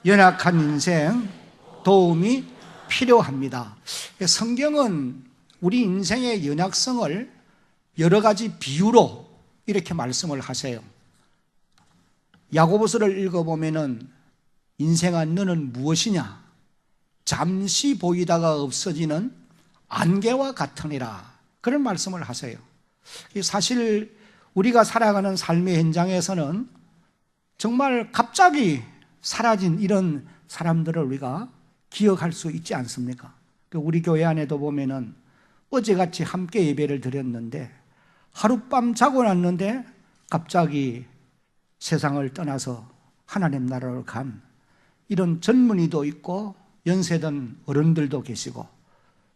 연약한 인생 도움이 필요합니다. 성경은 우리 인생의 연약성을 여러 가지 비유로 이렇게 말씀을 하세요. 야고보서를 읽어보면은 인생아 너는 무엇이냐? 잠시 보이다가 없어지는 안개와 같으니라, 그런 말씀을 하세요. 사실 우리가 살아가는 삶의 현장에서는 정말 갑자기 사라진 이런 사람들을 우리가 기억할 수 있지 않습니까? 우리 교회 안에도 보면은 어제같이 함께 예배를 드렸는데 하룻밤 자고 났는데 갑자기 세상을 떠나서 하나님 나라로 간 이런 젊은이도 있고 연세든 어른들도 계시고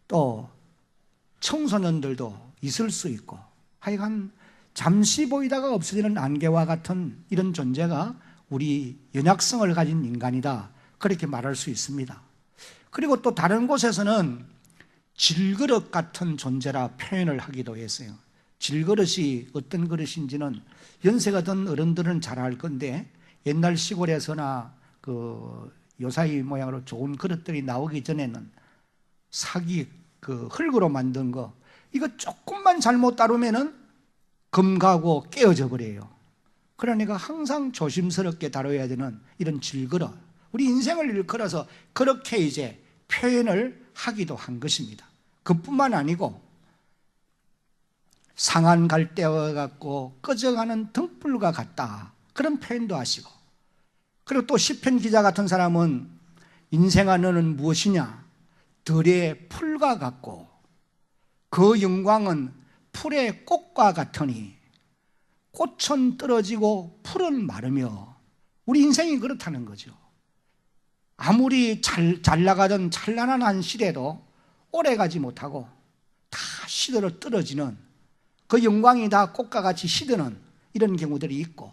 또 청소년들도 있을 수 있고, 하여간 잠시 보이다가 없어지는 안개와 같은 이런 존재가 우리 연약성을 가진 인간이다, 그렇게 말할 수 있습니다. 그리고 또 다른 곳에서는 질그릇 같은 존재라 표현을 하기도 했어요. 질그릇이 어떤 그릇인지는 연세가 든 어른들은 잘 알 건데, 옛날 시골에서나 요사이 모양으로 좋은 그릇들이 나오기 전에는 사기 흙으로 만든 거, 이거 조금만 잘못 다루면은 금가고 깨어져 버려요. 그러니까 항상 조심스럽게 다뤄야 되는 이런 질그릇, 우리 인생을 일컬어서 그렇게 이제 표현을 하기도 한 것입니다. 그뿐만 아니고 상한 갈대와 같고 꺼져가는 등불과 같다, 그런 표현도 하시고, 그리고 또 시편 기자 같은 사람은 인생아 너는 무엇이냐? 들의 풀과 같고 그 영광은 풀의 꽃과 같으니 꽃은 떨어지고 풀은 마르며, 우리 인생이 그렇다는 거죠. 아무리 잘 나가던 찬란한 시대도 오래 가지 못하고 다 시들어 떨어지는, 그 영광이 다 꽃과 같이 시드는 이런 경우들이 있고,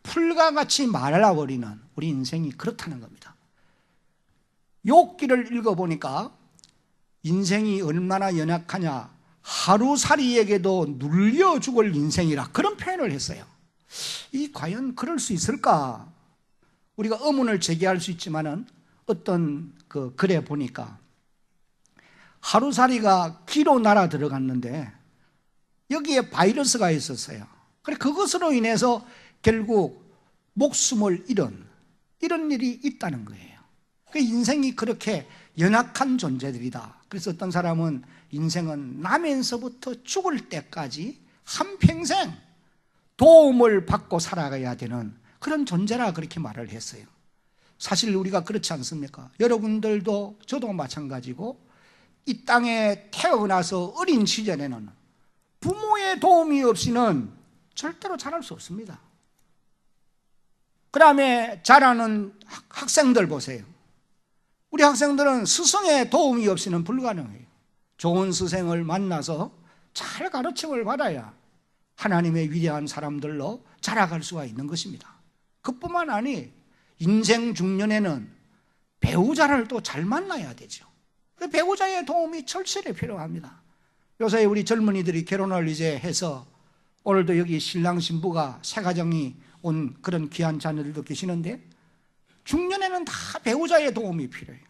풀과 같이 말라버리는 우리 인생이 그렇다는 겁니다. 욥기를 읽어보니까 인생이 얼마나 연약하냐, 하루살이에게도 눌려 죽을 인생이라, 그런 표현을 했어요. 이 과연 그럴 수 있을까? 우리가 의문을 제기할 수 있지만은 어떤 글에 보니까 하루살이가 귀로 날아 들어갔는데 여기에 바이러스가 있었어요. 그래 그것으로 인해서 결국 목숨을 잃은 이런 일이 있다는 거예요. 그 인생이 그렇게 연약한 존재들이다. 그래서 어떤 사람은 인생은 나면서부터 죽을 때까지 한평생 도움을 받고 살아가야 되는 그런 존재라, 그렇게 말을 했어요. 사실 우리가 그렇지 않습니까? 여러분들도 저도 마찬가지고 이 땅에 태어나서 어린 시절에는 부모의 도움이 없이는 절대로 자랄 수 없습니다. 그 다음에 자라는 학생들 보세요. 우리 학생들은 스승의 도움이 없이는 불가능해요. 좋은 스승을 만나서 잘 가르침을 받아야 하나님의 위대한 사람들로 자라갈 수가 있는 것입니다. 그뿐만 아니 인생 중년에는 배우자를 또 잘 만나야 되죠. 배우자의 도움이 절실히 필요합니다. 요새 우리 젊은이들이 결혼을 이제 해서 오늘도 여기 신랑 신부가 새가정이 온 그런 귀한 자녀들도 계시는데, 중년에는 다 배우자의 도움이 필요해요.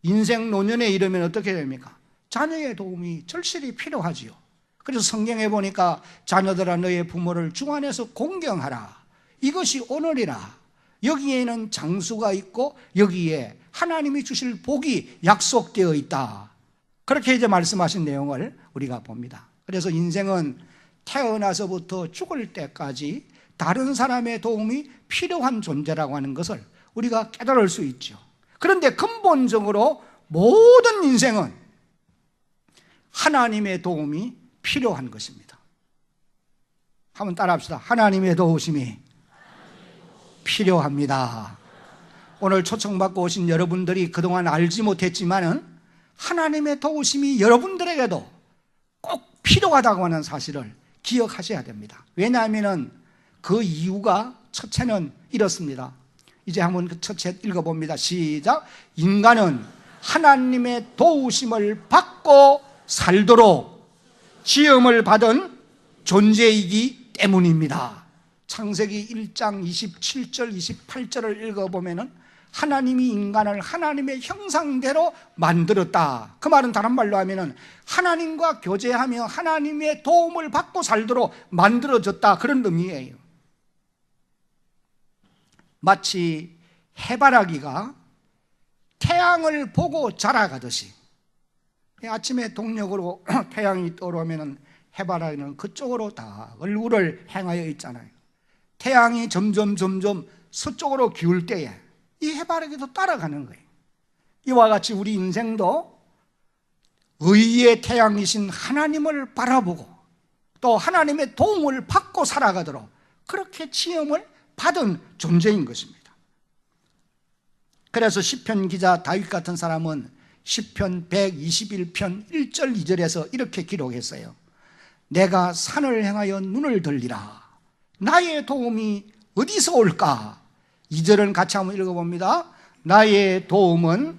인생 노년에 이르면 어떻게 됩니까? 자녀의 도움이 절실히 필요하지요. 그래서 성경에 보니까 자녀들아 너의 부모를 주 안에서 공경하라, 이것이 오늘이라. 여기에는 장수가 있고 여기에 하나님이 주실 복이 약속되어 있다. 그렇게 이제 말씀하신 내용을 우리가 봅니다. 그래서 인생은 태어나서부터 죽을 때까지 다른 사람의 도움이 필요한 존재라고 하는 것을 우리가 깨달을 수 있죠. 그런데 근본적으로 모든 인생은 하나님의 도움이 필요한 것입니다. 한번 따라합시다. 하나님의 도우심이 필요합니다. 오늘 초청받고 오신 여러분들이 그동안 알지 못했지만은 하나님의 도우심이 여러분들에게도 꼭 필요하다고 하는 사실을 기억하셔야 됩니다. 왜냐하면 그 이유가 첫째는 이렇습니다. 이제 한번 그 첫째 읽어봅니다. 시작. 인간은 하나님의 도우심을 받고 살도록 지음을 받은 존재이기 때문입니다. 창세기 1장 27절 28절을 읽어보면 하나님이 인간을 하나님의 형상대로 만들었다. 그 말은 다른 말로 하면은 하나님과 교제하며 하나님의 도움을 받고 살도록 만들어졌다, 그런 의미예요. 마치 해바라기가 태양을 보고 자라가듯이, 아침에 동력으로 태양이 떠오르면 해바라기는 그쪽으로 다 얼굴을 향하여 있잖아요. 태양이 점점 서쪽으로 기울 때에 이 해바라기도 따라가는 거예요. 이와 같이 우리 인생도 의의 태양이신 하나님을 바라보고 또 하나님의 도움을 받고 살아가도록 그렇게 지음을 받은 존재인 것입니다. 그래서 시편 기자 다윗 같은 사람은 시편 121편 1절 2절에서 이렇게 기록했어요. 내가 산을 향하여 눈을 들리라. 나의 도움이 어디서 올까? 2절은 같이 한번 읽어봅니다. 나의 도움은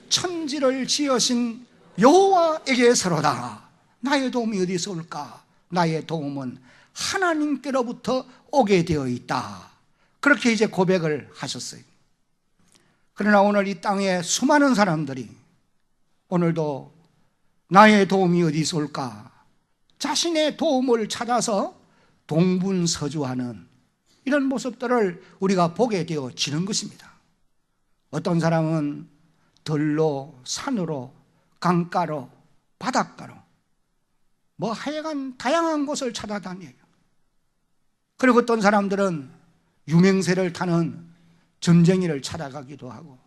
천지를 지으신 여호와에게서로다. 나의 도움이 어디서 올까? 나의 도움은 하나님께로부터 오게 되어 있다. 그렇게 이제 고백을 하셨어요. 그러나 오늘 이 땅에 수많은 사람들이 오늘도 나의 도움이 어디서 올까? 자신의 도움을 찾아서 동분서주하는 이런 모습들을 우리가 보게 되어지는 것입니다. 어떤 사람은 들로, 산으로, 강가로, 바닷가로 하여간 다양한 곳을 찾아다녀요. 그리고 어떤 사람들은 유명세를 타는 점쟁이를 찾아가기도 하고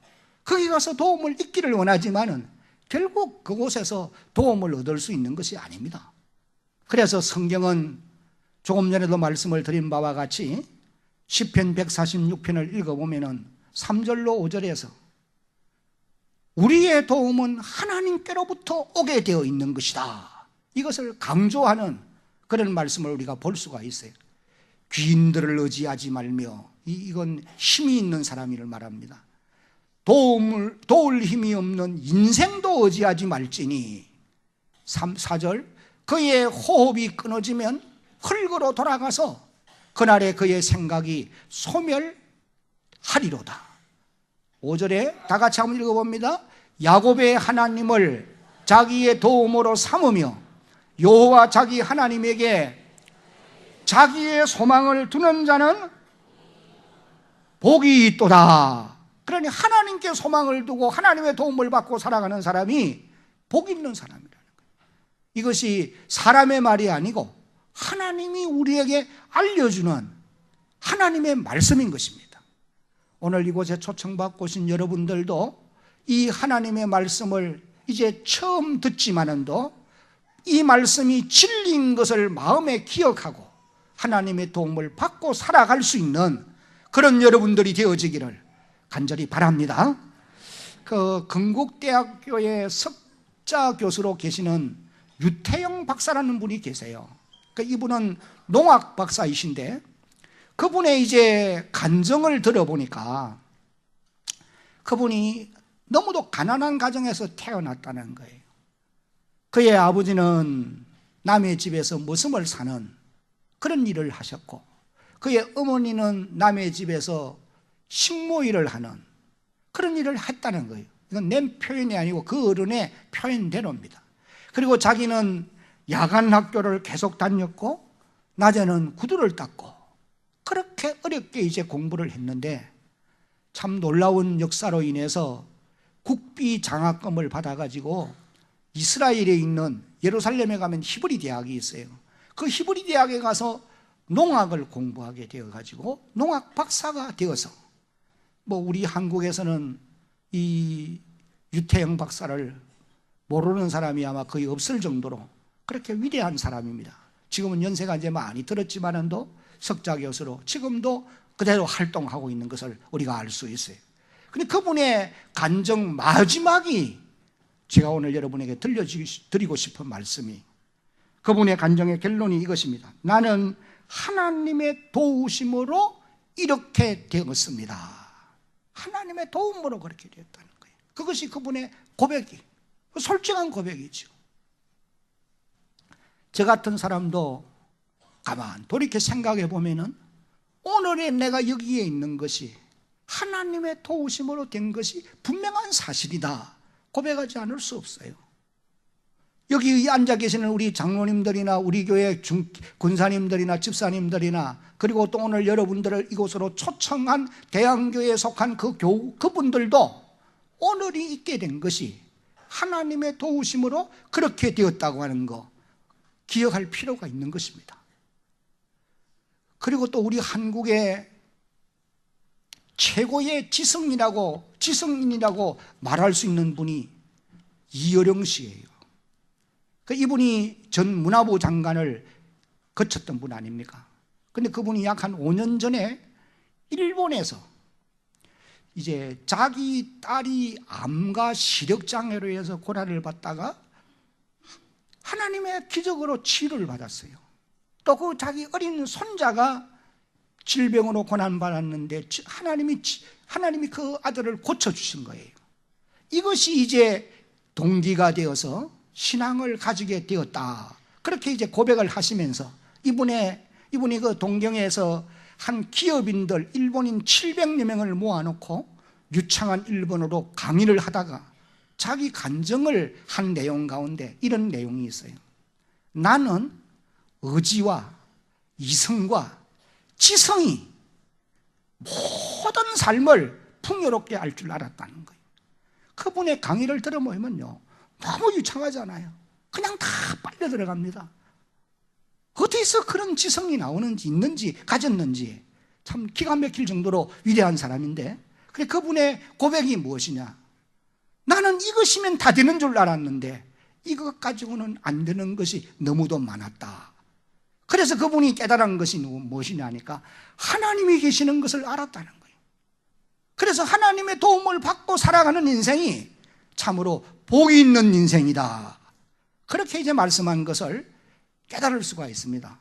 거기 가서 도움을 잊기를 원하지만은 결국 그곳에서 도움을 얻을 수 있는 것이 아닙니다. 그래서 성경은 조금 전에도 말씀을 드린 바와 같이 시편 146편을 읽어보면 3절로 5절에서 우리의 도움은 하나님께로부터 오게 되어 있는 것이다, 이것을 강조하는 그런 말씀을 우리가 볼 수가 있어요. 귀인들을 의지하지 말며, 이건 힘이 있는 사람을 말합니다. 도울 힘이 없는 인생도 의지하지 말지니 4절 그의 호흡이 끊어지면 흙으로 돌아가서 그날에 그의 생각이 소멸하리로다. 5절에 다 같이 한번 읽어봅니다. 야곱의 하나님을 자기의 도움으로 삼으며 여호와 자기 하나님에게 자기의 소망을 두는 자는 복이 있도다. 그러니 하나님께 소망을 두고 하나님의 도움을 받고 살아가는 사람이 복 있는 사람이라는 거예요. 이것이 사람의 말이 아니고 하나님이 우리에게 알려주는 하나님의 말씀인 것입니다. 오늘 이곳에 초청받고 오신 여러분들도 이 하나님의 말씀을 이제 처음 듣지만은도 이 말씀이 진리인 것을 마음에 기억하고 하나님의 도움을 받고 살아갈 수 있는 그런 여러분들이 되어지기를 간절히 바랍니다. 그 건국대학교의 석자 교수로 계시는 유태영 박사라는 분이 계세요. 이분은 농학 박사이신데 그분의 이제 간증을 들어보니까 그분이 너무도 가난한 가정에서 태어났다는 거예요. 그의 아버지는 남의 집에서 머슴을 사는 그런 일을 하셨고 그의 어머니는 남의 집에서 식모일을 하는 그런 일을 했다는 거예요. 이건 내 표현이 아니고 그 어른의 표현대로입니다. 그리고 자기는 야간 학교를 계속 다녔고 낮에는 구두를 닦고 그렇게 어렵게 이제 공부를 했는데 참 놀라운 역사로 인해서 국비 장학금을 받아가지고 이스라엘에 있는 예루살렘에 가면 히브리 대학이 있어요. 그 히브리 대학에 가서 농학을 공부하게 되어가지고 농학 박사가 되어서 우리 한국에서는 이 유태영 박사를 모르는 사람이 아마 거의 없을 정도로 그렇게 위대한 사람입니다. 지금은 연세가 이제 많이 들었지만도 석자 교수로 지금도 그대로 활동하고 있는 것을 우리가 알 수 있어요. 근데 그분의 간증 마지막이 제가 오늘 여러분에게 들려드리고 싶은 말씀이 그분의 간증의 결론이 이것입니다. 나는 하나님의 도우심으로 이렇게 되었습니다. 하나님의 도움으로 그렇게 되었다는 거예요. 그것이 그분의 고백이 솔직한 고백이죠. 저 같은 사람도 가만 돌이켜 생각해 보면은 오늘의 내가 여기에 있는 것이 하나님의 도우심으로 된 것이 분명한 사실이다. 고백하지 않을 수 없어요. 여기 앉아 계시는 우리 장로님들이나 우리 교회 군사님들이나 집사님들이나 그리고 또 오늘 여러분들을 이곳으로 초청한 대양교회에 속한 그분들도 오늘이 있게 된 것이 하나님의 도우심으로 그렇게 되었다고 하는 거 기억할 필요가 있는 것입니다. 그리고 또 우리 한국의 최고의 지성인이라고 말할 수 있는 분이 이어령 씨예요. 이분이 전 문화부 장관을 거쳤던 분 아닙니까? 근데 그분이 약 한 5년 전에 일본에서 이제 자기 딸이 암과 시력장애로 해서 고난을 받다가 하나님의 기적으로 치료를 받았어요. 또 그 자기 어린 손자가 질병으로 고난받았는데 하나님이 그 아들을 고쳐주신 거예요. 이것이 이제 동기가 되어서 신앙을 가지게 되었다. 그렇게 이제 고백을 하시면서 이분이 그 동경에서 한 기업인들 일본인 700여 명을 모아놓고 유창한 일본어로 강의를 하다가 자기 간증을 한 내용 가운데 이런 내용이 있어요. 나는 의지와 이성과 지성이 모든 삶을 풍요롭게 할 줄 알았다는 거예요. 그분의 강의를 들어보면요 너무 유창하잖아요. 그냥 다 빨려 들어갑니다. 어디서 그런 지성이 나오는지 있는지 가졌는지 참 기가 막힐 정도로 위대한 사람인데, 그래 그분의 고백이 무엇이냐? 나는 이것이면 다 되는 줄 알았는데 이것 가지고는 안 되는 것이 너무도 많았다. 그래서 그분이 깨달은 것이 무엇이냐 하니까 하나님이 계시는 것을 알았다는 거예요. 그래서 하나님의 도움을 받고 살아가는 인생이 참으로 복이 있는 인생이다. 그렇게 이제 말씀한 것을 깨달을 수가 있습니다.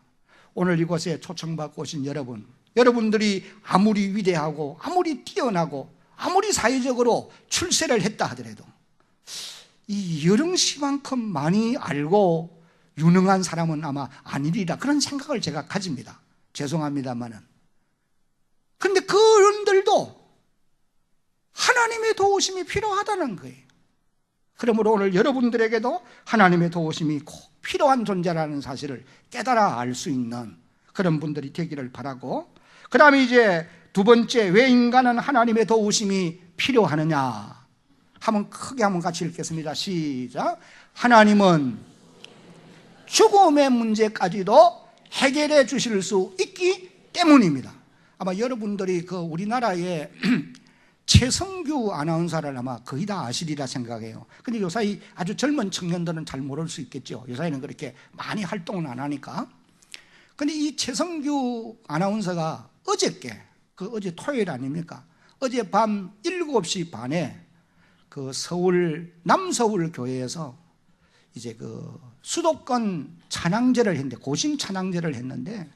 오늘 이곳에 초청받고 오신 여러분들이 아무리 위대하고 아무리 뛰어나고 아무리 사회적으로 출세를 했다 하더라도 이 여령 씨만큼 많이 알고 유능한 사람은 아마 아니리라, 그런 생각을 제가 가집니다. 죄송합니다만은. 그런데 그분들도 하나님의 도우심이 필요하다는 거예요. 그러므로 오늘 여러분들에게도 하나님의 도우심이 꼭 필요한 존재라는 사실을 깨달아 알 수 있는 그런 분들이 되기를 바라고, 그 다음에 이제 두 번째, 왜 인간은 하나님의 도우심이 필요하느냐 한번 크게 한번 같이 읽겠습니다. 시작. 하나님은 죽음의 문제까지도 해결해 주실 수 있기 때문입니다. 아마 여러분들이 그 우리나라의 최성규 아나운서를 아마 거의 다 아시리라 생각해요. 근데 요사이 아주 젊은 청년들은 잘 모를 수 있겠죠. 요사이는 그렇게 많이 활동을 안 하니까. 근데 이 최성규 아나운서가 어제 토요일 아닙니까? 어제 밤 7시 반에 그 남서울 교회에서 이제 그 수도권 찬양제를 했는데, 고심 찬양제를 했는데,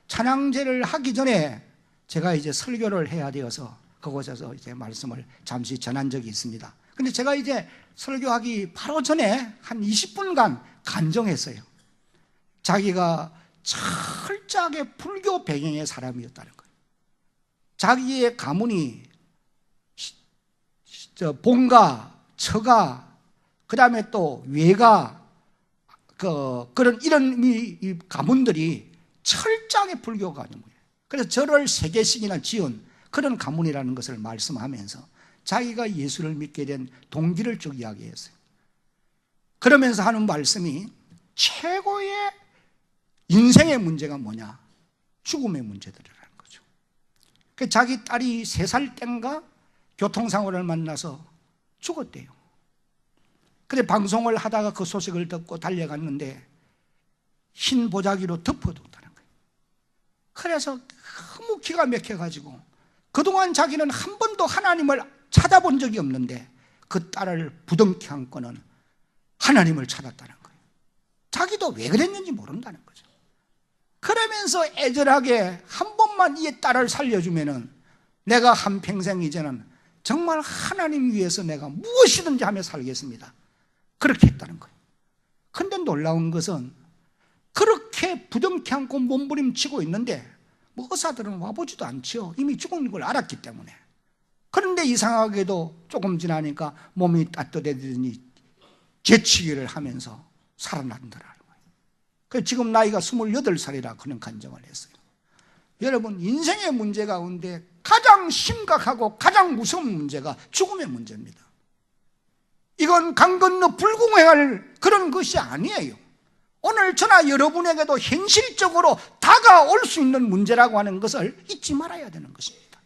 찬양제를 하기 전에 제가 이제 설교를 해야 되어서 그곳에서 이제 말씀을 잠시 전한 적이 있습니다. 근데 제가 이제 설교하기 바로 전에 한 20분간 간증했어요. 자기가 철저하게 불교 배경의 사람이었다는 거예요. 자기의 가문이 본가, 처가, 그 다음에 또 외가, 이런 이 가문들이 철저하게 불교 가문이에요. 그래서 절을 3개씩이나 지은 그런 가문이라는 것을 말씀하면서 자기가 예수를 믿게 된 동기를 쭉 이야기했어요. 그러면서 하는 말씀이 최고의 인생의 문제가 뭐냐? 죽음의 문제들이라는 거죠. 자기 딸이 3살 땐가 교통사고를 만나서 죽었대요. 그래 방송을 하다가 그 소식을 듣고 달려갔는데 흰 보자기로 덮어뒀다는 거예요. 그래서 너무 기가 막혀가지고 그동안 자기는 한 번도 하나님을 찾아본 적이 없는데 그 딸을 부둥켜 안고는 하나님을 찾았다는 거예요. 자기도 왜 그랬는지 모른다는 거죠. 그러면서 애절하게 한 번만 이 딸을 살려주면은 내가 한평생 이제는 정말 하나님 위해서 내가 무엇이든지 하며 살겠습니다. 그렇게 했다는 거예요. 그런데 놀라운 것은 그렇게 부둥켜 안고 몸부림치고 있는데 뭐 의사들은 와보지도 않죠. 이미 죽은 걸 알았기 때문에. 그런데 이상하게도 조금 지나니까 몸이 따뜻해지더니 재치기를 하면서 살아난다라는 거예요. 그래서 지금 나이가 28살이라 그런 간증을 했어요. 여러분, 인생의 문제 가운데 가장 심각하고 가장 무서운 문제가 죽음의 문제입니다. 이건 강 건너 불공행할 그런 것이 아니에요. 오늘 저나 여러분에게도 현실적으로 다가올 수 있는 문제라고 하는 것을 잊지 말아야 되는 것입니다.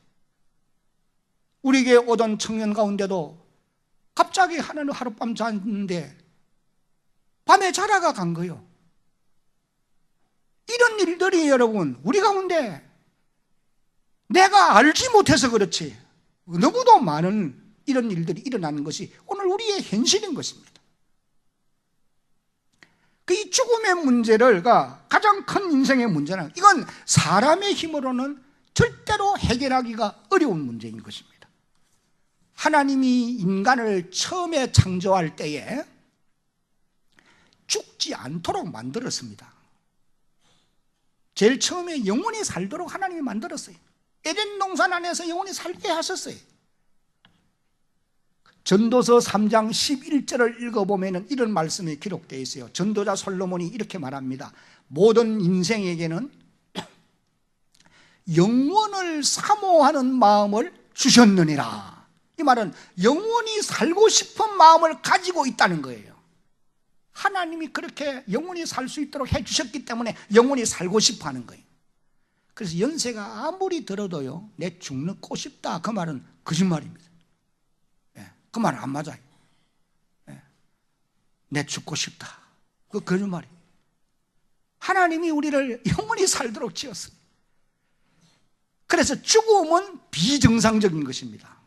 우리에게 오던 청년 가운데도 갑자기 하나는 하룻밤 잤는데 밤에 자다가 간 거예요. 이런 일들이 여러분 우리 가운데 내가 알지 못해서 그렇지 너무도 많은 이런 일들이 일어나는 것이 오늘 우리의 현실인 것입니다. 이 죽음의 문제가 가장 큰 인생의 문제는 이건 사람의 힘으로는 절대로 해결하기가 어려운 문제인 것입니다. 하나님이 인간을 처음에 창조할 때에 죽지 않도록 만들었습니다. 제일 처음에 영원히 살도록 하나님이 만들었어요. 에덴 동산 안에서 영원히 살게 하셨어요. 전도서 3장 11절을 읽어보면 이런 말씀이 기록되어 있어요. 전도자 솔로몬이 이렇게 말합니다. 모든 인생에게는 영원을 사모하는 마음을 주셨느니라. 이 말은 영원히 살고 싶은 마음을 가지고 있다는 거예요. 하나님이 그렇게 영원히 살 수 있도록 해주셨기 때문에 영원히 살고 싶어 하는 거예요. 그래서 연세가 아무리 들어도요, 내 죽고 싶다 그 말은 거짓말입니다. 그 말은 안 맞아요. 내 죽고 싶다. 그 거짓말이에요. 하나님이 우리를 영원히 살도록 지었어요. 그래서 죽음은 비정상적인 것입니다.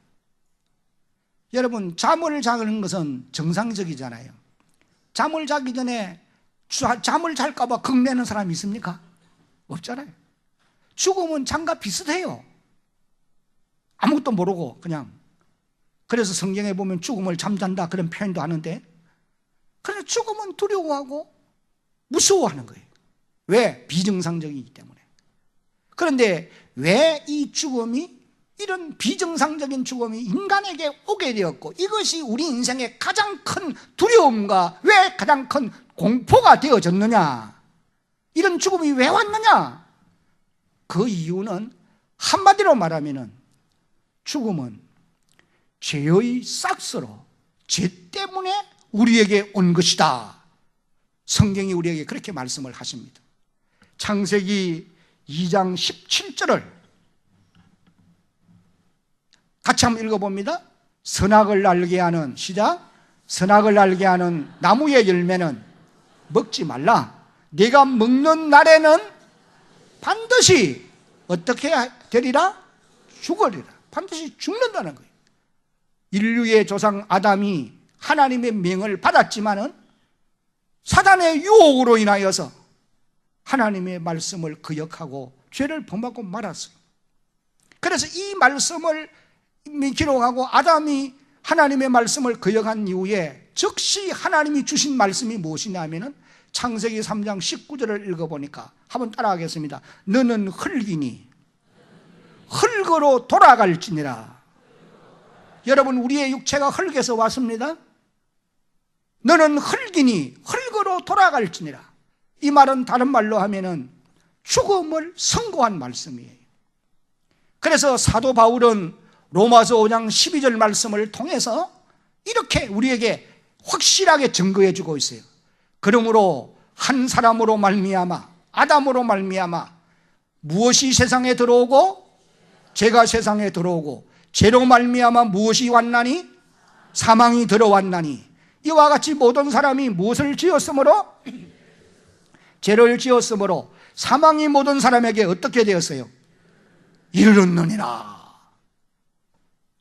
여러분, 잠을 자는 것은 정상적이잖아요. 잠을 자기 전에 잠을 잘까 봐 겁내는 사람이 있습니까? 없잖아요. 죽음은 잠과 비슷해요. 아무것도 모르고 그냥. 그래서 성경에 보면 죽음을 잠잔다 그런 표현도 하는데, 그래서 죽음은 두려워하고 무서워하는 거예요. 왜? 비정상적이기 때문에. 그런데 왜 이 죽음이, 이런 비정상적인 죽음이 인간에게 오게 되었고, 이것이 우리 인생의 가장 큰 두려움과 왜 가장 큰 공포가 되어졌느냐, 이런 죽음이 왜 왔느냐, 그 이유는 한마디로 말하면 죽음은 죄의 싹스로, 죄 때문에 우리에게 온 것이다. 성경이 우리에게 그렇게 말씀을 하십니다. 창세기 2장 17절을 같이 한번 읽어봅니다. 선악을 알게 하는, 시작, 선악을 알게 하는 나무의 열매는 먹지 말라. 네가 먹는 날에는 반드시 어떻게 되리라? 죽으리라. 반드시 죽는다는 거예요. 인류의 조상 아담이 하나님의 명을 받았지만은 사단의 유혹으로 인하여서 하나님의 말씀을 거역하고 죄를 범하고 말았어요. 그래서 이 말씀을 기록하고 아담이 하나님의 말씀을 거역한 이후에 즉시 하나님이 주신 말씀이 무엇이냐 하면은 창세기 3장 19절을 읽어보니까 한번 따라하겠습니다. 너는 흙이니 흙으로 돌아갈지니라. 여러분, 우리의 육체가 흙에서 왔습니다. 너는 흙이니 흙으로 돌아갈지니라. 이 말은 다른 말로 하면은 죽음을 선고한 말씀이에요. 그래서 사도 바울은 로마서 5장 12절 말씀을 통해서 이렇게 우리에게 확실하게 증거해 주고 있어요. 그러므로 한 사람으로 말미암아, 아담으로 말미암아 무엇이 세상에 들어오고 죄가 세상에 들어오고 죄로 말미암아 무엇이 왔나니? 사망이 들어왔나니 이와 같이 모든 사람이 무엇을 지었으므로? 죄를 지었으므로 사망이 모든 사람에게 어떻게 되었어요? 이르렀느니라.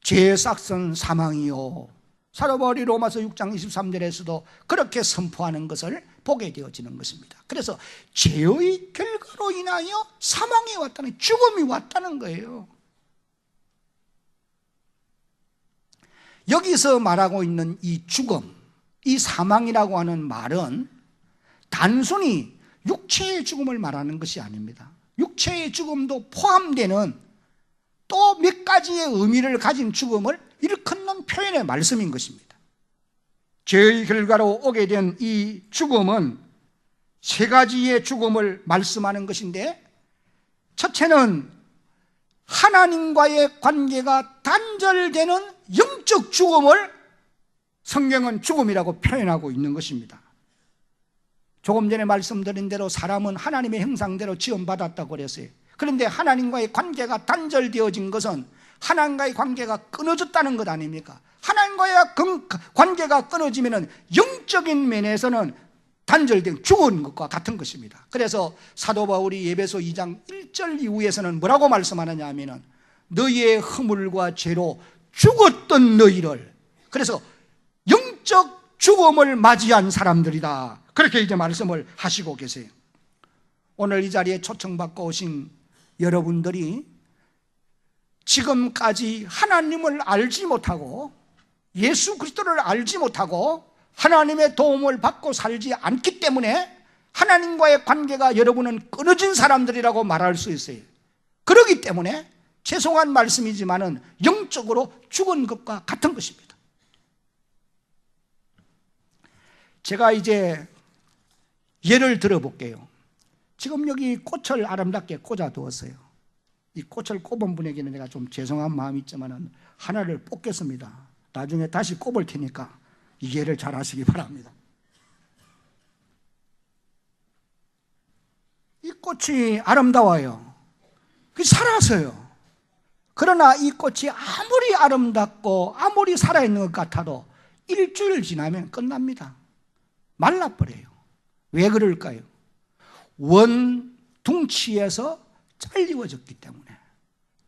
죄의 싹은 사망이요. 사도 바울이 로마서 6장 23절에서도 그렇게 선포하는 것을 보게 되어지는 것입니다. 그래서 죄의 결과로 인하여 사망이 왔다는, 죽음이 왔다는 거예요. 여기서 말하고 있는 이 죽음, 이 사망이라고 하는 말은 단순히 육체의 죽음을 말하는 것이 아닙니다. 육체의 죽음도 포함되는 또 몇 가지의 의미를 가진 죽음을 일컫는 표현의 말씀인 것입니다. 죄의 결과로 오게 된 이 죽음은 세 가지의 죽음을 말씀하는 것인데, 첫째는 하나님과의 관계가 단절되는 영적 죽음을 성경은 죽음이라고 표현하고 있는 것입니다. 조금 전에 말씀드린 대로 사람은 하나님의 형상대로 지음받았다고 그랬어요. 그런데 하나님과의 관계가 단절되어진 것은 하나님과의 관계가 끊어졌다는 것 아닙니까? 하나님과의 관계가 끊어지면 영적인 면에서는 단절된 죽은 것과 같은 것입니다. 그래서 사도 바울이 에베소 2장 1절 이후에서는 뭐라고 말씀하느냐 하면은 너희의 허물과 죄로 죽었던 너희를, 그래서 영적 죽음을 맞이한 사람들이다, 그렇게 이제 말씀을 하시고 계세요. 오늘 이 자리에 초청받고 오신 여러분들이 지금까지 하나님을 알지 못하고 예수 그리스도를 알지 못하고 하나님의 도움을 받고 살지 않기 때문에 하나님과의 관계가 여러분은 끊어진 사람들이라고 말할 수 있어요. 그렇기 때문에 죄송한 말씀이지만은 영적으로 죽은 것과 같은 것입니다. 제가 이제 예를 들어볼게요. 지금 여기 꽃을 아름답게 꽂아 두었어요. 이 꽃을 꼽은 분에게는 내가 좀 죄송한 마음이 있지만은 하나를 뽑겠습니다. 나중에 다시 꼽을 테니까 이해를 잘 하시기 바랍니다. 이 꽃이 아름다워요. 살아서요. 그러나 이 꽃이 아무리 아름답고 아무리 살아있는 것 같아도 일주일 지나면 끝납니다. 말라버려요. 왜 그럴까요? 원둥치에서 잘리워졌기 때문에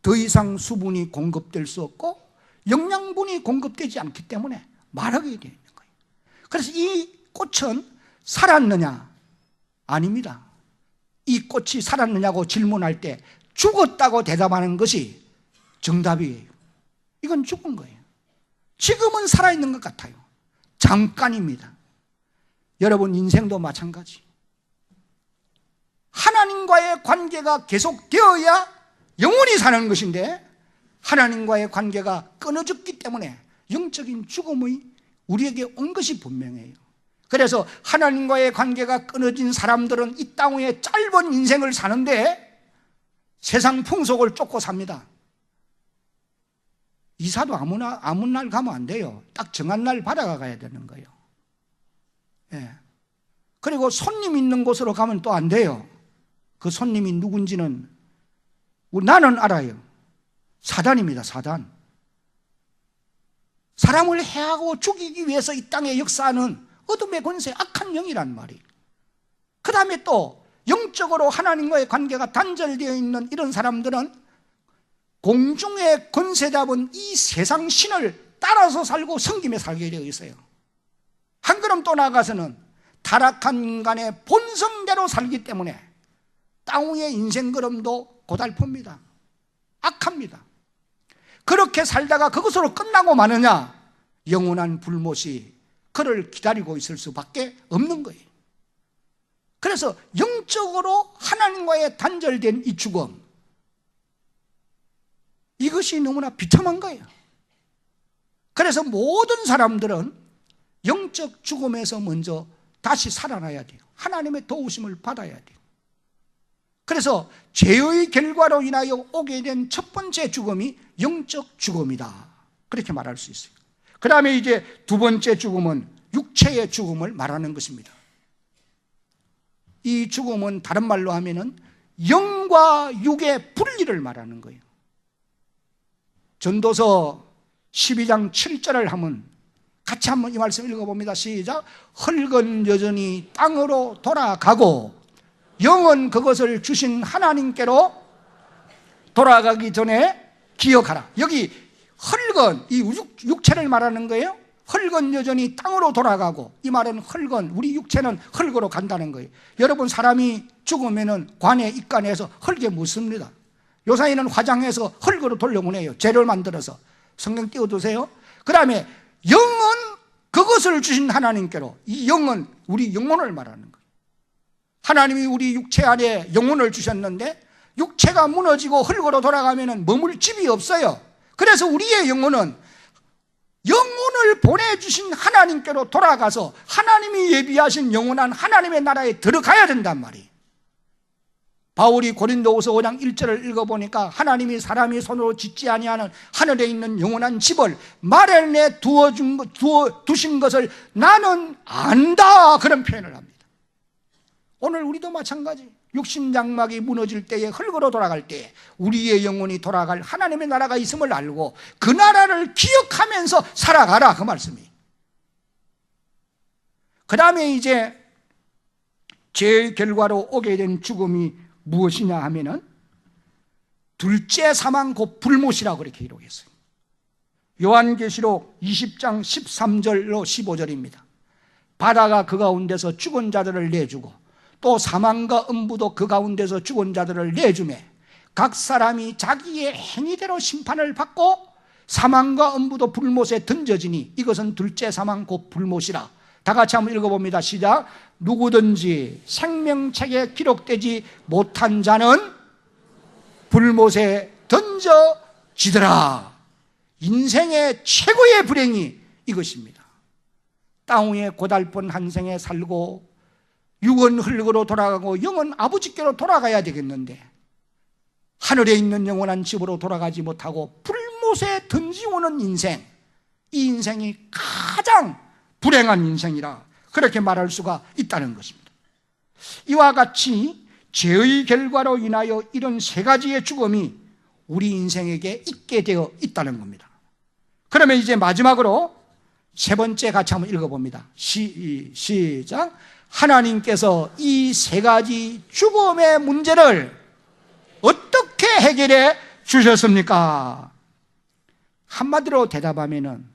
더 이상 수분이 공급될 수 없고 영양분이 공급되지 않기 때문에 마르게 되어 있는 거예요. 그래서 이 꽃은 살았느냐? 아닙니다. 이 꽃이 살았느냐고 질문할 때 죽었다고 대답하는 것이 정답이에요. 이건 죽은 거예요. 지금은 살아있는 것 같아요. 잠깐입니다. 여러분 인생도 마찬가지. 하나님과의 관계가 계속되어야 영원히 사는 것인데 하나님과의 관계가 끊어졌기 때문에 영적인 죽음이 우리에게 온 것이 분명해요. 그래서 하나님과의 관계가 끊어진 사람들은 이 땅 위에 짧은 인생을 사는데 세상 풍속을 쫓고 삽니다. 이사도 아무 날 가면 안 돼요. 딱 정한 날 받아가야 되는 거예요. 예. 그리고 손님 있는 곳으로 가면 또 안 돼요. 그 손님이 누군지는 나는 알아요. 사단입니다. 사단. 사람을 해하고 죽이기 위해서 이 땅에 역사하는 어둠의 권세, 악한 영이란 말이에요. 그 다음에 또 영적으로 하나님과의 관계가 단절되어 있는 이런 사람들은 공중의 권세 잡은 이 세상 신을 따라서 살고 섬기며 살게 되어 있어요. 한 걸음 또 나아가서는 타락한 인간의 본성대로 살기 때문에 땅 위의 인생 걸음도 고달픕니다. 악합니다. 그렇게 살다가 그것으로 끝나고 마느냐? 영원한 불못이 그를 기다리고 있을 수밖에 없는 거예요. 그래서 영적으로 하나님과의 단절된 이 죽음, 이것이 너무나 비참한 거예요. 그래서 모든 사람들은 영적 죽음에서 먼저 다시 살아나야 돼요. 하나님의 도우심을 받아야 돼요. 그래서 죄의 결과로 인하여 오게 된 첫 번째 죽음이 영적 죽음이다, 그렇게 말할 수 있어요. 그 다음에 이제 두 번째 죽음은 육체의 죽음을 말하는 것입니다. 이 죽음은 다른 말로 하면은 영과 육의 분리를 말하는 거예요. 전도서 12장 7절을 하면 같이 한번 이 말씀 읽어봅니다. 시작. 흙은 여전히 땅으로 돌아가고 영은 그것을 주신 하나님께로 돌아가기 전에 기억하라. 여기 흙은 이 육체를 말하는 거예요. 흙은 여전히 땅으로 돌아가고, 이 말은 흙은, 우리 육체는 흙으로 간다는 거예요. 여러분, 사람이 죽으면은 관에 입관해서 흙에 묻습니다. 요사이는 화장해서 흙으로 돌려보내요. 재료를 만들어서. 성경 띄워두세요. 그 다음에 영은 그것을 주신 하나님께로, 이 영은 우리 영혼을 말하는 거예요. 하나님이 우리 육체 안에 영혼을 주셨는데 육체가 무너지고 흙으로 돌아가면 머물 집이 없어요. 그래서 우리의 영혼은 영혼을 보내주신 하나님께로 돌아가서 하나님이 예비하신 영원한 하나님의 나라에 들어가야 된단 말이에요. 바울이 고린도후서 5장 1절을 읽어보니까 하나님이 사람이 손으로 짓지 아니하는 하늘에 있는 영원한 집을 마련해 두신 것을 나는 안다, 그런 표현을 합니다. 오늘 우리도 마찬가지. 육신장막이 무너질 때에, 흙으로 돌아갈 때에 우리의 영혼이 돌아갈 하나님의 나라가 있음을 알고 그 나라를 기억하면서 살아가라, 그 말씀이에요. 그 다음에 이제 죄의 결과로 오게 된 죽음이 무엇이냐 하면은 둘째 사망 곧 불못이라고 그렇게 기록했어요. 요한계시록 20장 13절로 15절입니다. 바다가 그 가운데서 죽은 자들을 내주고 또 사망과 음부도 그 가운데서 죽은 자들을 내주매 각 사람이 자기의 행위대로 심판을 받고 사망과 음부도 불못에 던져지니 이것은 둘째 사망 곧 불못이라. 다 같이 한번 읽어봅니다. 시작. 누구든지 생명책에 기록되지 못한 자는 불못에 던져지더라. 인생의 최고의 불행이 이것입니다. 땅 위에 고달픈 한 생에 살고 육은 흙으로 돌아가고 영은 아버지께로 돌아가야 되겠는데 하늘에 있는 영원한 집으로 돌아가지 못하고 불못에 던지오는 인생, 이 인생이 가장 불행한 인생이라 그렇게 말할 수가 있다는 것입니다. 이와 같이 죄의 결과로 인하여 이런 세 가지의 죽음이 우리 인생에게 있게 되어 있다는 겁니다. 그러면 이제 마지막으로 세 번째 같이 한번 읽어봅니다. 시작. 하나님께서 이 세 가지 죽음의 문제를 어떻게 해결해 주셨습니까? 한마디로 대답하면은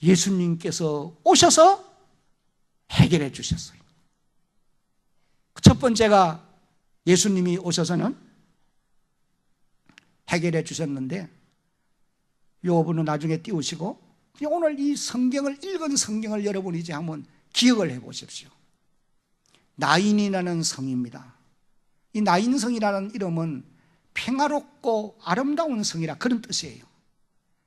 예수님께서 오셔서 해결해 주셨어요. 첫 번째가 예수님이 오셔서는 해결해 주셨는데, 요부는 나중에 띄우시고 오늘 이 성경을 읽은 성경을 여러분이 이제 한번 기억을 해 보십시오. 나인이라는 성입니다. 이 나인성이라는 이름은 평화롭고 아름다운 성이라 그런 뜻이에요.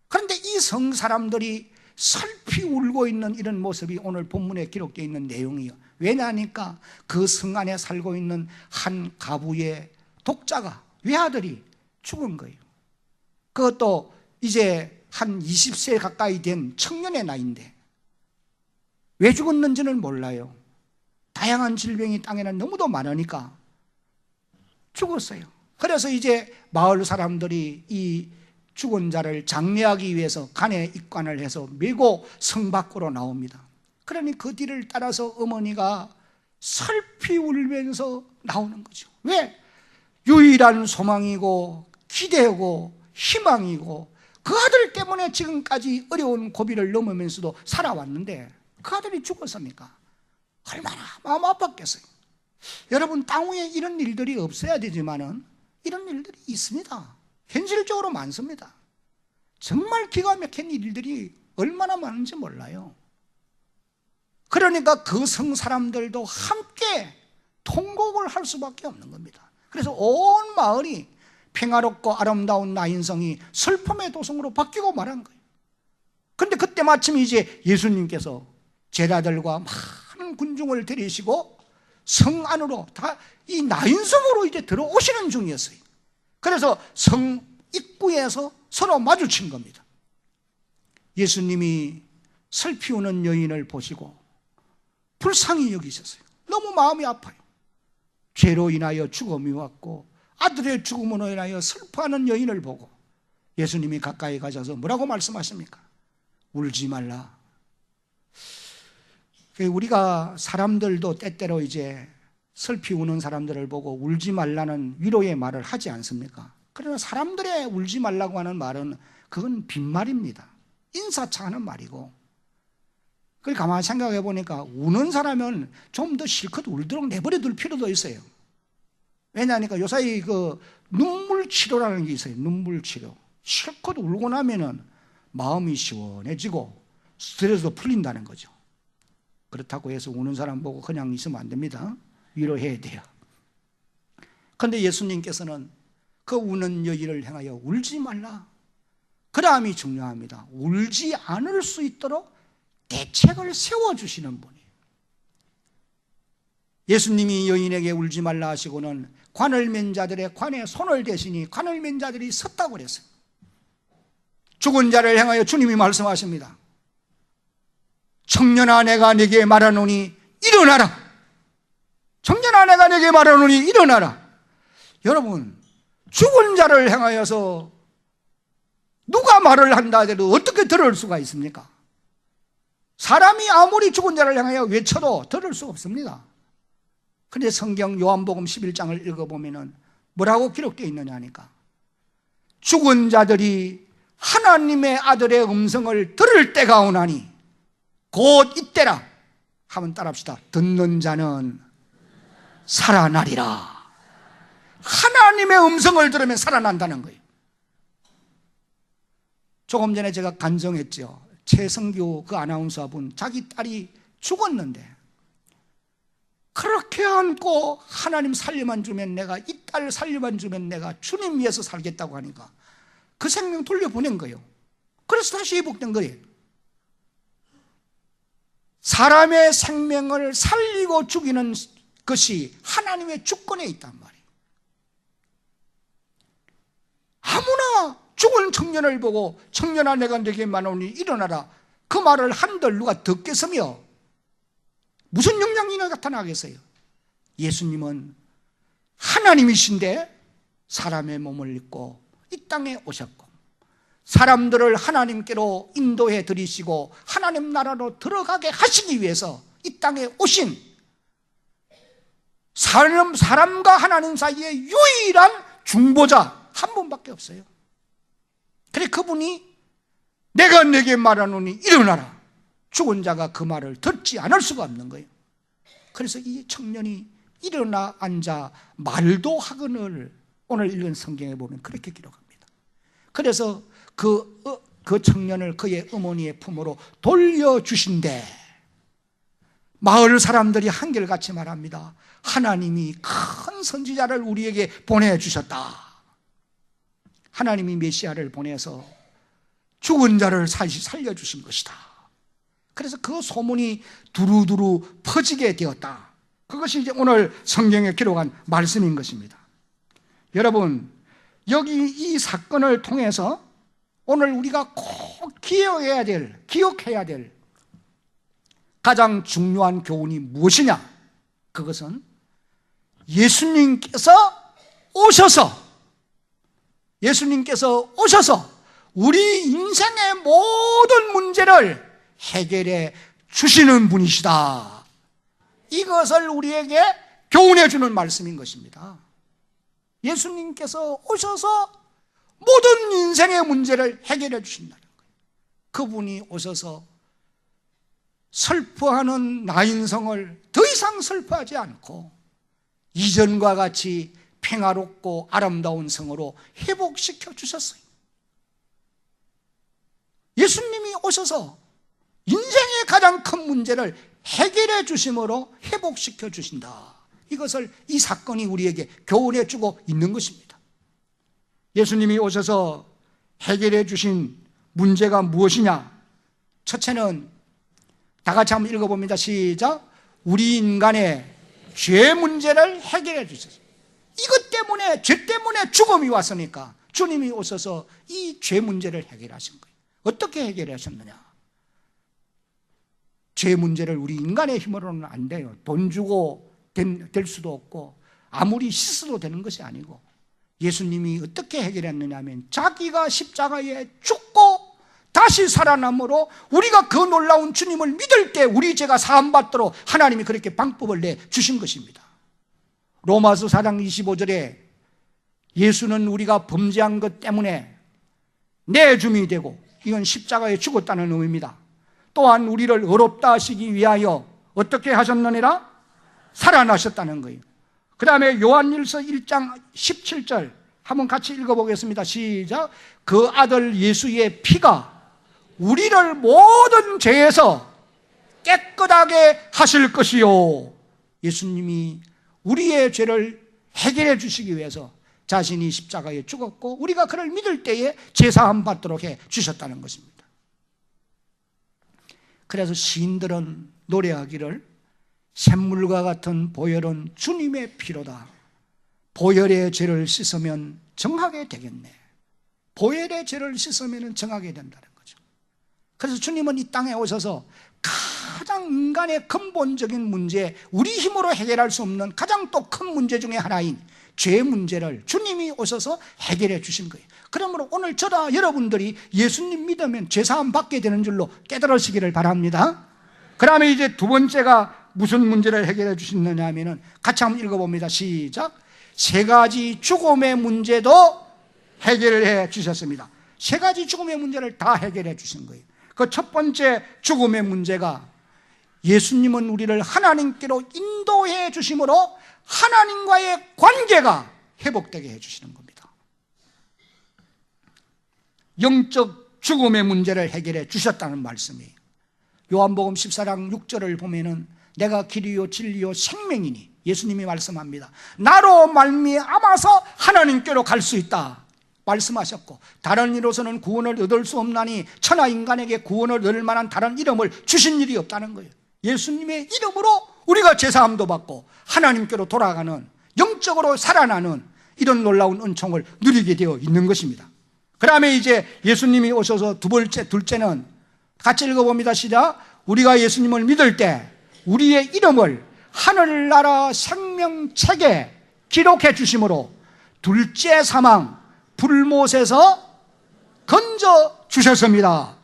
그런데 이 성 사람들이 슬피 울고 있는 이런 모습이 오늘 본문에 기록되어 있는 내용이에요. 왜냐하니까 그 성 안에 살고 있는 한 가부의 독자가, 외아들이 죽은 거예요. 그것도 이제 한 20세 가까이 된 청년의 나이인데 왜 죽었는지는 몰라요. 다양한 질병이 땅에는 너무도 많으니까 죽었어요. 그래서 이제 마을 사람들이 이 죽은 자를 장례하기 위해서 간에 입관을 해서 메고 성 밖으로 나옵니다. 그러니 그 뒤를 따라서 어머니가 슬피 울면서 나오는 거죠. 왜? 유일한 소망이고 기대고 희망이고 그 아들 때문에 지금까지 어려운 고비를 넘으면서도 살아왔는데 그 아들이 죽었습니까? 얼마나 마음 아팠겠어요. 여러분, 땅 위에 이런 일들이 없어야 되지만은 이런 일들이 있습니다. 현실적으로 많습니다. 정말 기가 막힌 일들이 얼마나 많은지 몰라요. 그러니까 그 성 사람들도 함께 통곡을 할 수밖에 없는 겁니다. 그래서 온 마을이 평화롭고 아름다운 나인성이 슬픔의 도성으로 바뀌고 말한 거예요. 그런데 그때 마침 이제 예수님께서 제자들과 많은 군중을 데리시고 성 안으로 다 이 나인성으로 이제 들어오시는 중이었어요. 그래서 성 입구에서 서로 마주친 겁니다. 예수님이 슬피 우는 여인을 보시고 불쌍히 여기셨어요. 너무 마음이 아파요. 죄로 인하여 죽음이 왔고 아들의 죽음으로 인하여 슬퍼하는 여인을 보고 예수님이 가까이 가셔서 뭐라고 말씀하십니까? 울지 말라. 우리가 사람들도 때때로 이제 슬피 우는 사람들을 보고 울지 말라는 위로의 말을 하지 않습니까? 그러나 사람들의 울지 말라고 하는 말은 그건 빈말입니다. 인사차하는 말이고, 그걸 가만히 생각해 보니까 우는 사람은 좀 더 실컷 울도록 내버려 둘 필요도 있어요. 왜냐하니까 요사이 그 눈물 치료라는 게 있어요. 눈물 치료. 실컷 울고 나면은 마음이 시원해지고 스트레스도 풀린다는 거죠. 그렇다고 해서 우는 사람 보고 그냥 있으면 안 됩니다. 위로해야 돼요. 그런데 예수님께서는 그 우는 여인을 향하여 울지 말라. 그 다음이 중요합니다. 울지 않을 수 있도록 대책을 세워주시는 분이에요. 예수님이 여인에게 울지 말라 하시고는 관을 맨 자들의 관에 손을 대시니 관을 맨 자들이 섰다고 그랬어요. 죽은 자를 향하여 주님이 말씀하십니다. 청년아, 내가 네게 말하노니 일어나라. 청년아, 내가 네게 말하노니 일어나라. 여러분, 죽은 자를 향하여서 누가 말을 한다 하더라도 어떻게 들을 수가 있습니까? 사람이 아무리 죽은 자를 향하여 외쳐도 들을 수 없습니다. 그런데 성경 요한복음 11장을 읽어보면 뭐라고 기록되어 있느냐 하니까 죽은 자들이 하나님의 아들의 음성을 들을 때가 오나니 곧 이때라 하면 따라합시다. 듣는 자는 살아나리라. 하나님의 음성을 들으면 살아난다는 거예요. 조금 전에 제가 간증했죠. 최성규 그 아나운서분, 자기 딸이 죽었는데 그렇게 안고 하나님 살려만 주면 내가, 이 딸 살려만 주면 내가 주님 위해서 살겠다고 하니까 그 생명 돌려보낸 거예요. 그래서 다시 회복된 거예요. 사람의 생명을 살리고 죽이는 것이 하나님의 주권에 있단 말이에요. 아무나 죽은 청년을 보고 청년아, 내가 네게 말하노니 일어나라, 그 말을 한들 누가 듣겠으며 무슨 영향이 나타나겠어요? 예수님은 하나님이신데 사람의 몸을 입고 이 땅에 오셨고 사람들을 하나님께로 인도해 드리시고 하나님 나라로 들어가게 하시기 위해서 이 땅에 오신 사람과 하나님 사이의 유일한 중보자 한 분밖에 없어요. 그래, 그분이 내가 네게 말하노니 일어나라. 죽은 자가 그 말을 듣지 않을 수가 없는 거예요. 그래서 이 청년이 일어나 앉아 말도 하거늘 오늘 읽은 성경에 보면 그렇게 기록합니다. 그래서 그 청년을 그의 어머니의 품으로 돌려주신대 마을 사람들이 한결같이 말합니다. 하나님이 큰 선지자를 우리에게 보내주셨다. 하나님이 메시아를 보내서 죽은 자를 살려주신 것이다. 그래서 그 소문이 두루두루 퍼지게 되었다. 그것이 이제 오늘 성경에 기록한 말씀인 것입니다. 여러분, 여기 이 사건을 통해서 오늘 우리가 꼭 기억해야 될 가장 중요한 교훈이 무엇이냐? 그것은 예수님께서 오셔서 우리 인생의 모든 문제를 해결해 주시는 분이시다. 이것을 우리에게 교훈해 주는 말씀인 것입니다. 예수님께서 오셔서 모든 인생의 문제를 해결해 주신다는 거예요. 그분이 오셔서 슬퍼하는 나인성을 더 이상 슬퍼하지 않고 이전과 같이 평화롭고 아름다운 성으로 회복시켜 주셨어요. 예수님이 오셔서 인생의 가장 큰 문제를 해결해 주심으로 회복시켜 주신다. 이것을 이 사건이 우리에게 교훈해 주고 있는 것입니다. 예수님이 오셔서 해결해 주신 문제가 무엇이냐? 첫째는 다 같이 한번 읽어봅니다. 시작. 우리 인간의 죄 문제를 해결해 주셨어요. 이것 때문에, 죄 때문에 죽음이 왔으니까 주님이 오셔서 이 죄 문제를 해결하신 거예요. 어떻게 해결하셨느냐? 죄 문제를 우리 인간의 힘으로는 안 돼요. 돈 주고 될 수도 없고 아무리 씻어도 되는 것이 아니고 예수님이 어떻게 해결했느냐 하면 자기가 십자가에 죽고 다시 살아남으로 우리가 그 놀라운 주님을 믿을 때 우리 죄가 사함받도록 하나님이 그렇게 방법을 내주신 것입니다. 로마서 4장 25절에 예수는 우리가 범죄한 것 때문에 내줌이 되고, 이건 십자가에 죽었다는 의미입니다. 또한 우리를 의롭다 하시기 위하여 어떻게 하셨느니라? 살아나셨다는 거예요. 그 다음에 요한일서 1장 17절 한번 같이 읽어보겠습니다. 시작. 그 아들 예수의 피가 우리를 모든 죄에서 깨끗하게 하실 것이요. 예수님이 우리의 죄를 해결해 주시기 위해서 자신이 십자가에 죽었고 우리가 그를 믿을 때에 제사함 받도록 해 주셨다는 것입니다. 그래서 시인들은 노래하기를 샘물과 같은 보혈은 주님의 피로다. 보혈의 죄를 씻으면 정하게 되겠네. 보혈의 죄를 씻으면 정하게 된다는 거죠. 그래서 주님은 이 땅에 오셔서 가장 인간의 근본적인 문제, 우리 힘으로 해결할 수 없는 가장 또 큰 문제 중에 하나인 죄 문제를 주님이 오셔서 해결해 주신 거예요. 그러므로 오늘 저와 여러분들이 예수님 믿으면 죄사함 받게 되는 줄로 깨달으시기를 바랍니다. 그 다음에 이제 두 번째가 무슨 문제를 해결해 주시느냐 하면은 같이 한번 읽어봅니다. 시작. 세 가지 죽음의 문제도 해결해 주셨습니다. 세 가지 죽음의 문제를 다 해결해 주신 거예요. 그 첫 번째 죽음의 문제가 예수님은 우리를 하나님께로 인도해 주심으로 하나님과의 관계가 회복되게 해주시는 겁니다. 영적 죽음의 문제를 해결해 주셨다는 말씀이에요. 요한복음 14장 6절을 보면은 내가 길이요 진리요 생명이니 예수님이 말씀합니다. 나로 말미암아서 하나님께로 갈 수 있다 말씀하셨고, 다른 이로서는 구원을 얻을 수 없나니 천하 인간에게 구원을 얻을 만한 다른 이름을 주신 일이 없다는 거예요. 예수님의 이름으로 우리가 제사함도 받고 하나님께로 돌아가는, 영적으로 살아나는 이런 놀라운 은총을 누리게 되어 있는 것입니다. 그 다음에 이제 예수님이 오셔서 둘째는 같이 읽어봅니다. 시작. 우리가 예수님을 믿을 때 우리의 이름을 하늘나라 생명책에 기록해 주심으로 둘째 사망 불못에서 건져 주셨습니다.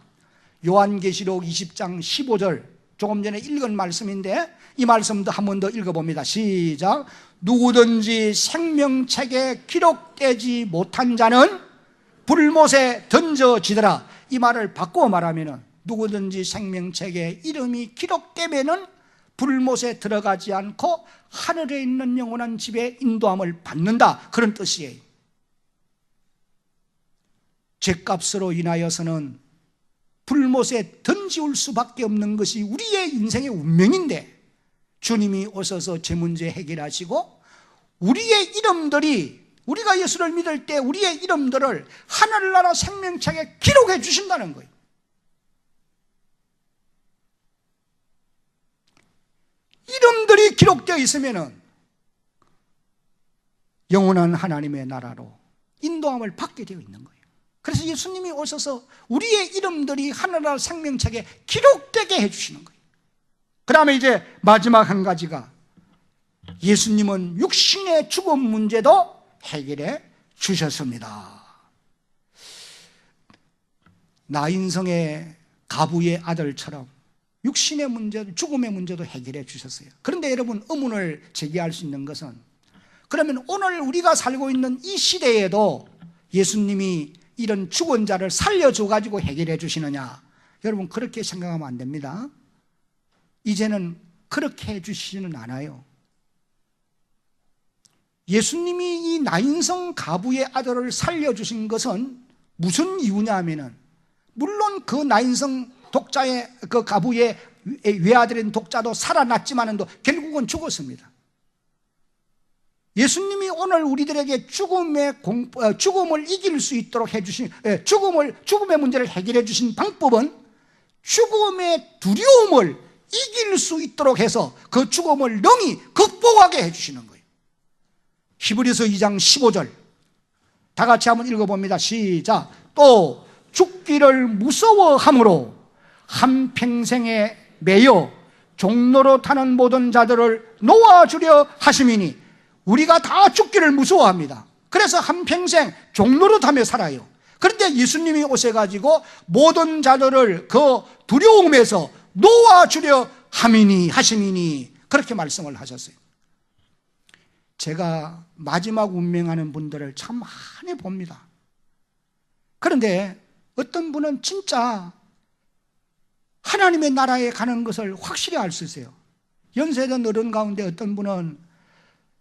요한계시록 20장 15절 조금 전에 읽은 말씀인데 이 말씀도 한 번 더 읽어봅니다. 시작. 누구든지 생명책에 기록되지 못한 자는 불못에 던져지더라. 이 말을 바꾸어 말하면 누구든지 생명책에 이름이 기록되면은 불못에 들어가지 않고 하늘에 있는 영원한 집에 인도함을 받는다, 그런 뜻이에요. 죄값으로 인하여서는 불못에 던지울 수밖에 없는 것이 우리의 인생의 운명인데 주님이 오셔서 제 문제 해결하시고 우리의 이름들이, 우리가 예수를 믿을 때 우리의 이름들을 하늘나라 생명책에 기록해 주신다는 거예요. 이름들이 기록되어 있으면 영원한 하나님의 나라로 인도함을 받게 되어 있는 거예요. 그래서 예수님이 오셔서 우리의 이름들이 하늘나라 생명책에 기록되게 해주시는 거예요. 그 다음에 이제 마지막 한 가지가 예수님은 육신의 죽음 문제도 해결해 주셨습니다. 나인성의 가부의 아들처럼 육신의 문제도, 죽음의 문제도 해결해 주셨어요. 그런데 여러분, 의문을 제기할 수 있는 것은, 그러면 오늘 우리가 살고 있는 이 시대에도 예수님이 이런 죽은 자를 살려줘 가지고 해결해 주시느냐? 여러분, 그렇게 생각하면 안 됩니다. 이제는 그렇게 해주시지는 않아요. 예수님이 이 나인성 가부의 아들을 살려주신 것은 무슨 이유냐 하면은, 물론 그 나인성 독자의, 그 가부의 외아들인 독자도 살아났지만은 결국은 죽었습니다. 예수님이 오늘 우리들에게 죽음을 이길 수 있도록 해주신, 죽음의 문제를 해결해 주신 방법은 죽음의 두려움을 이길 수 있도록 해서 그 죽음을 능히 극복하게 해주시는 거예요. 히브리서 2장 15절 다 같이 한번 읽어봅니다. 시작. 또 죽기를 무서워함으로 한평생에 매여 종로로 타는 모든 자들을 놓아주려 하심이니, 우리가 다 죽기를 무서워합니다. 그래서 한평생 종로로 타며 살아요. 그런데 예수님이 오셔가지고 모든 자들을 그 두려움에서 놓아주려 하심이니 그렇게 말씀을 하셨어요. 제가 마지막 운명하는 분들을 참 많이 봅니다. 그런데 어떤 분은 진짜 하나님의 나라에 가는 것을 확실히 알 수 있어요. 연세든 어른 가운데 어떤 분은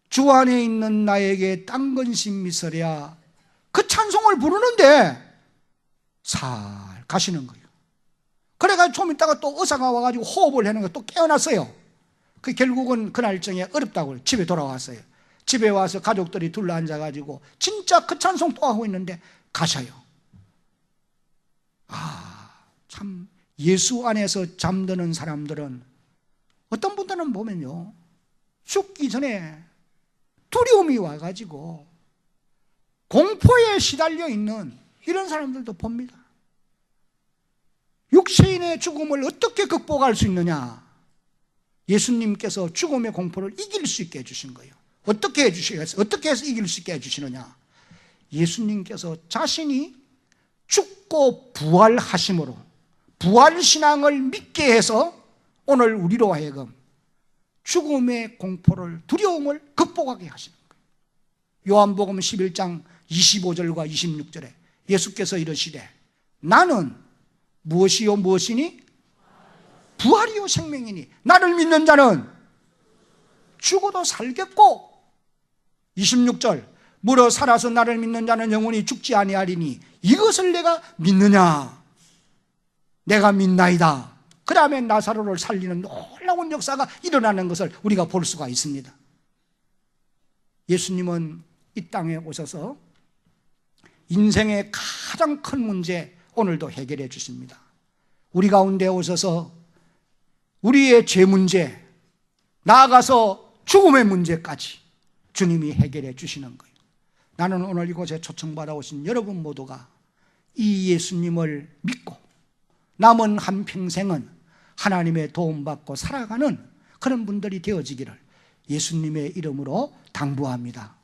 주 안에 있는 나에게 딴 근심 미서랴, 그 찬송을 부르는데 살 가시는 거예요. 그래가지고 좀 있다가 또 의사가 와가지고 호흡을 하는 거 또 깨어났어요. 그 결국은 그날 저녁에 어렵다고 집에 돌아왔어요. 집에 와서 가족들이 둘러앉아가지고 진짜 그 찬송 또 하고 있는데 가셔요. 참 예수 안에서 잠드는 사람들은 어떤 분들은 보면요, 죽기 전에 두려움이 와가지고 공포에 시달려 있는 이런 사람들도 봅니다. 육체인의 죽음을 어떻게 극복할 수 있느냐? 예수님께서 죽음의 공포를 이길 수 있게 해주신 거예요. 어떻게 해주시겠어요? 어떻게 해서 이길 수 있게 해주시느냐? 예수님께서 자신이 죽고 부활하심으로 부활신앙을 믿게 해서 오늘 우리로 하여금 죽음의 공포를, 두려움을 극복하게 하시는 거예요. 요한복음 11장 25절과 26절에 예수께서 이르시되 나는 무엇이요 무엇이니? 부활이요 생명이니 나를 믿는 자는 죽어도 살겠고, 26절 무릇 살아서 나를 믿는 자는 영원히 죽지 아니하리니 이것을 내가 믿느냐? 내가 믿나이다. 그 다음에 나사로를 살리는 놀라운 역사가 일어나는 것을 우리가 볼 수가 있습니다. 예수님은 이 땅에 오셔서 인생의 가장 큰 문제 오늘도 해결해 주십니다. 우리 가운데 오셔서 우리의 죄 문제, 나아가서 죽음의 문제까지 주님이 해결해 주시는 거예요. 나는 오늘 이곳에 초청받아 오신 여러분 모두가 이 예수님을 믿고 남은 한평생은 하나님의 도움받고 살아가는 그런 분들이 되어지기를 예수님의 이름으로 당부합니다.